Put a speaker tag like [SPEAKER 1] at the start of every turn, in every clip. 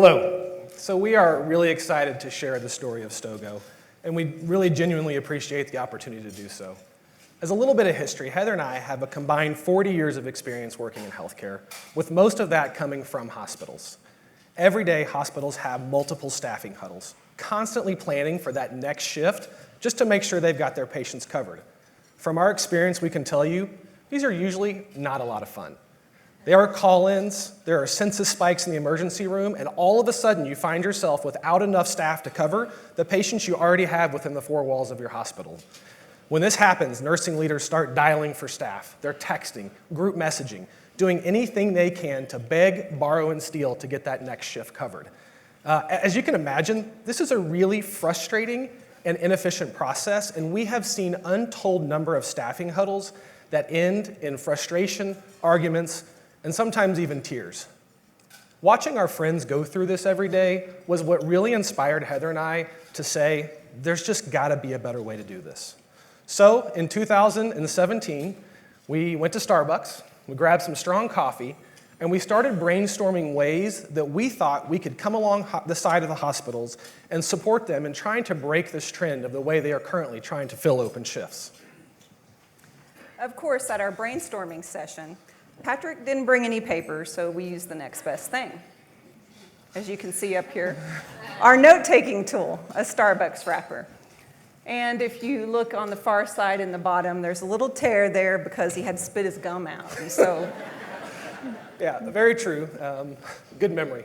[SPEAKER 1] Hello. So we are really excited to share the story of Stogo, and we really genuinely appreciate the opportunity to do so. As a little bit of history, Heather and I have a combined 40 years of experience working in healthcare, with most of that coming from hospitals. Every day, hospitals have multiple staffing huddles, constantly planning for that next shift just to make sure they've got their patients covered. From our experience, we can tell you, these are usually not a lot of fun. There are call-ins, there are census spikes in the emergency room, and all of a sudden you find yourself without enough staff to cover the patients you already have within the four walls of your hospital. When this happens, nursing leaders start dialing for staff. They're texting, group messaging, doing anything they can to beg, borrow, and steal to get that next shift covered. As you can imagine, this is a really frustrating and inefficient process, and we have seen untold number of staffing huddles that end in frustration, arguments, and sometimes even tears. Watching our friends go through this every day was what really inspired Heather and I to say, there's just gotta be a better way to do this. So in 2017, we went to Starbucks, we grabbed some strong coffee, and we started brainstorming ways that we thought we could come along the side of the hospitals and support them in trying to break this trend of the way they are currently trying to fill open shifts.
[SPEAKER 2] Of course, at our brainstorming session, Patrick didn't bring any papers, so we used the next best thing. As you can see up here, our note-taking tool, a Starbucks wrapper. And if you look on the far side in the bottom, there's a little tear there because he had spit his gum out. And so,
[SPEAKER 1] yeah, very true. Good memory.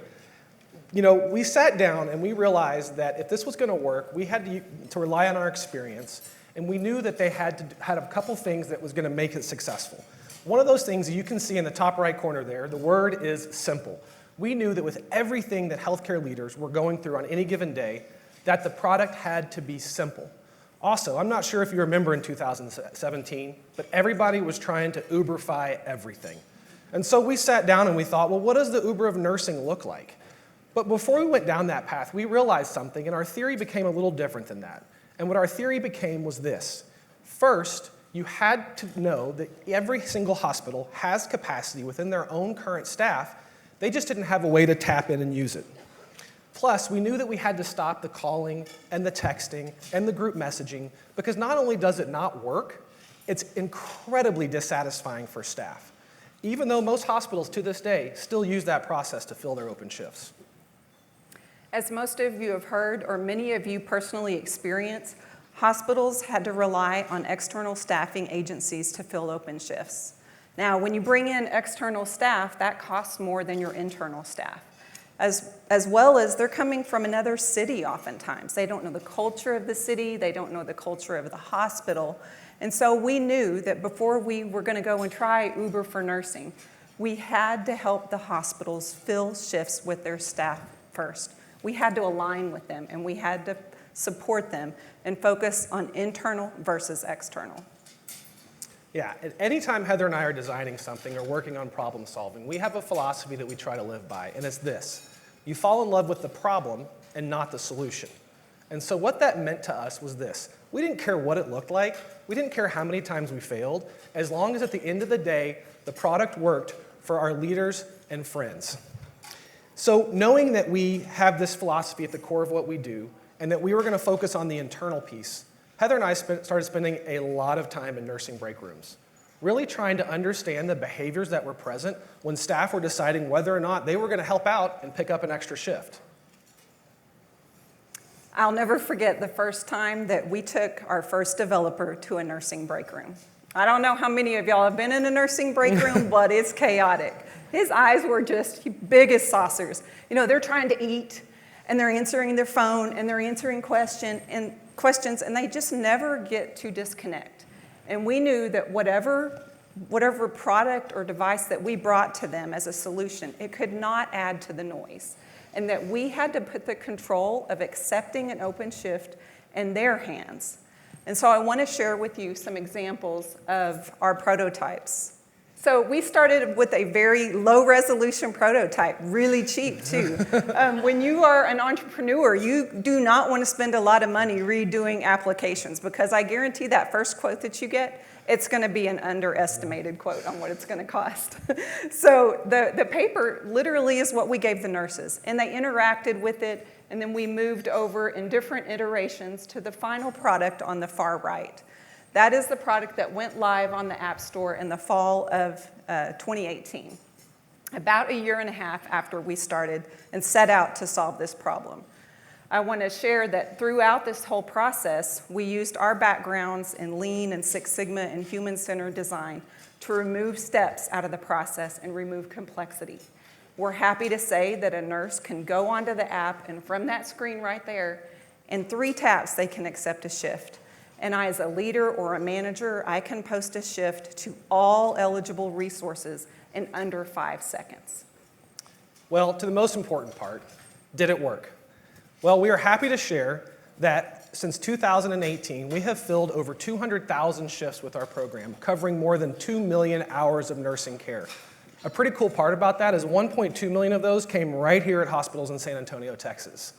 [SPEAKER 1] You know, we sat down and we realized that if this was going to work, we had to rely on our experience, and we knew that they had a couple things that was going to make it successful. One of those things you can see in the top right corner there, the word is simple. We knew that with everything that healthcare leaders were going through on any given day, that the product had to be simple. Also, I'm not sure if you remember in 2017, but everybody was trying to Uberify everything. And so we sat down and we thought, well, what does the Uber of nursing look like? But before we went down that path, we realized something, and our theory became a little different than that. And what our theory became was this. First, you had to know that every single hospital has capacity within their own current staff. They just didn't have a way to tap in and use it. Plus, we knew that we had to stop the calling and the texting and the group messaging, because not only does it not work, it's incredibly dissatisfying for staff, even though most hospitals to this day still use that process to fill their open shifts.
[SPEAKER 2] as most of you have heard, or many of you personally experienced, hospitals had to rely on external staffing agencies to fill open shifts. Now, when you bring in external staff, that costs more than your internal staff. As well as they're coming from another city oftentimes. They don't know the culture of the city, they don't know the culture of the hospital. And so we knew that before we were going to go and try Uber for nursing, we had to help the hospitals fill shifts with their staff first. We had to align with them, and we had to support them and focus on internal versus external.
[SPEAKER 1] Yeah, anytime Heather and I are designing something or working on problem solving, we have a philosophy that we try to live by, and it's this. You fall in love with the problem and not the solution. And so what that meant to us was this. We didn't care what it looked like. We didn't care how many times we failed, as long as at the end of the day, the product worked for our leaders and friends. So knowing that we have this philosophy at the core of what we do, and that we were going to focus on the internal piece, Heather and I started spending a lot of time in nursing break rooms, really trying to understand the behaviors that were present when staff were deciding whether or not they were going to help out and pick up an extra shift.
[SPEAKER 2] I'll never forget the first time that we took our first developer to a nursing break room. I don't know how many of y'all have been in a nursing break room, but it's chaotic. His eyes were just big as saucers. You know, they're trying to eat, and they're answering their phone, and they're answering questions, and they just never get to disconnect. And we knew that whatever product or device that we brought to them as a solution, it could not add to the noise. And that we had to put the control of accepting an open shift in their hands. And so I want to share with you some examples of our prototypes. So we started with a very low resolution prototype, really cheap too. When you are an entrepreneur, you do not want to spend a lot of money redoing applications, because I guarantee that first quote that you get, it's going to be an underestimated quote on what it's going to cost. So the paper literally is what we gave the nurses, and they interacted with it, and then we moved over in different iterations to the final product on the far right. That is the product that went live on the App Store in the fall of 2018, about a year and a half after we started and set out to solve this problem. I want to share that throughout this whole process, we used our backgrounds in Lean and Six Sigma and human-centered design to remove steps out of the process and remove complexity. We're happy to say that a nurse can go onto the app, and from that screen right there, in 3 taps, they can accept a shift. And I, as a leader or a manager, I can post a shift to all eligible resources in under 5 seconds.
[SPEAKER 1] Well, to the most important part, did it work? Well, we are happy to share that since 2018, we have filled over 200,000 shifts with our program, covering more than 2 million hours of nursing care. A pretty cool part about that is 1.2 million of those came right here at hospitals in San Antonio, Texas.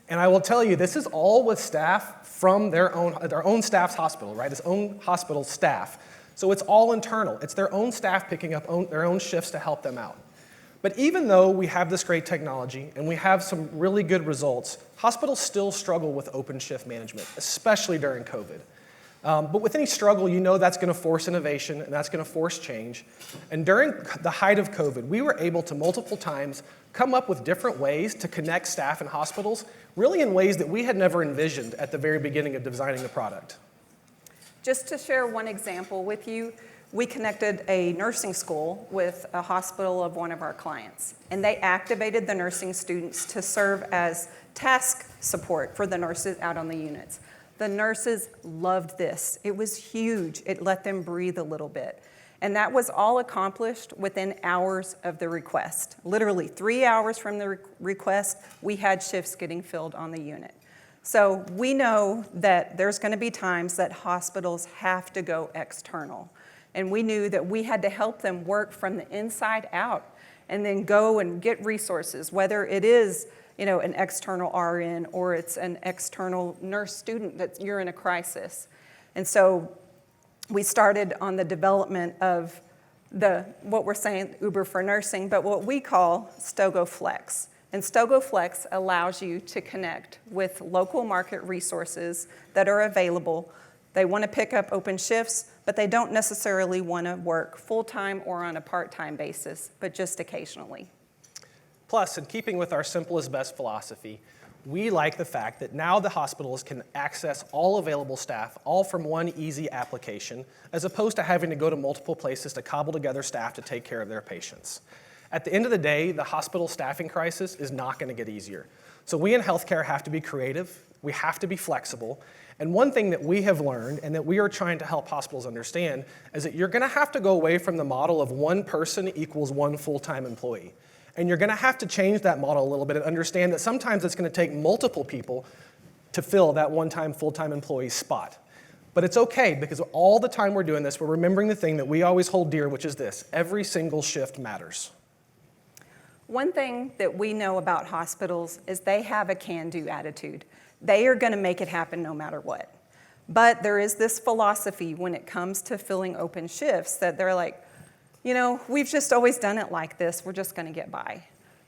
[SPEAKER 1] And I will tell you, this is all with staff from their own staff's hospital, right? Its own hospital staff. So it's all internal. It's their own staff picking up their own shifts to help them out. But even though we have this great technology and we have some really good results, hospitals still struggle with open shift management, especially during COVID. But with any struggle, you know that's going to force innovation and that's going to force change. And during the height of COVID, we were able to multiple times come up with different ways to connect staff and hospitals, really in ways that we had never envisioned at the very beginning of designing the product.
[SPEAKER 2] Just to share one example with you, we connected a nursing school with a hospital of one of our clients, and they activated the nursing students to serve as task support for the nurses out on the units. The nurses loved this. It was huge. It let them breathe a little bit. And that was all accomplished within hours of the request. Literally 3 hours from the request, we had shifts getting filled on the unit. So we know that there's going to be times that hospitals have to go external. And we knew that we had to help them work from the inside out and then go and get resources, whether it is an external RN or it's an external nurse student that you're in a crisis. And so we started on the development of what we're saying Uber for nursing, but what we call Stogo Flex. And Stogo Flex allows you to connect with local market resources that are available. They want to pick up open shifts, but they don't necessarily want to work full-time or on a part-time basis, but just occasionally.
[SPEAKER 1] Plus, in keeping with our simple is best philosophy, we like the fact that now the hospitals can access all available staff, all from one easy application, as opposed to having to go to multiple places to cobble together staff to take care of their patients. At the end of the day, the hospital staffing crisis is not going to get easier. So we in healthcare have to be creative, we have to be flexible, and one thing that we have learned and that we are trying to help hospitals understand is that you're going to have to go away from the model of one person equals one full-time employee. And you're going to have to change that model a little bit and understand that sometimes it's going to take multiple people to fill that one-time full-time employee's spot. But it's okay, because all the time we're doing this, we're remembering the thing that we always hold dear, which is this: every single shift matters.
[SPEAKER 2] One thing that we know about hospitals is they have a can-do attitude. They are going to make it happen no matter what. But there is this philosophy when it comes to filling open shifts that they're like, we've just always done it like this. We're just going to get by.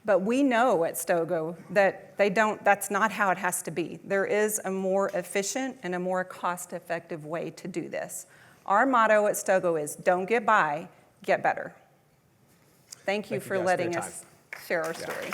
[SPEAKER 2] But we know at Stogo that that's not how it has to be. There is a more efficient and a more cost-effective way to do this. Our motto at Stogo is don't get by, get better. Thank you for letting us share our story.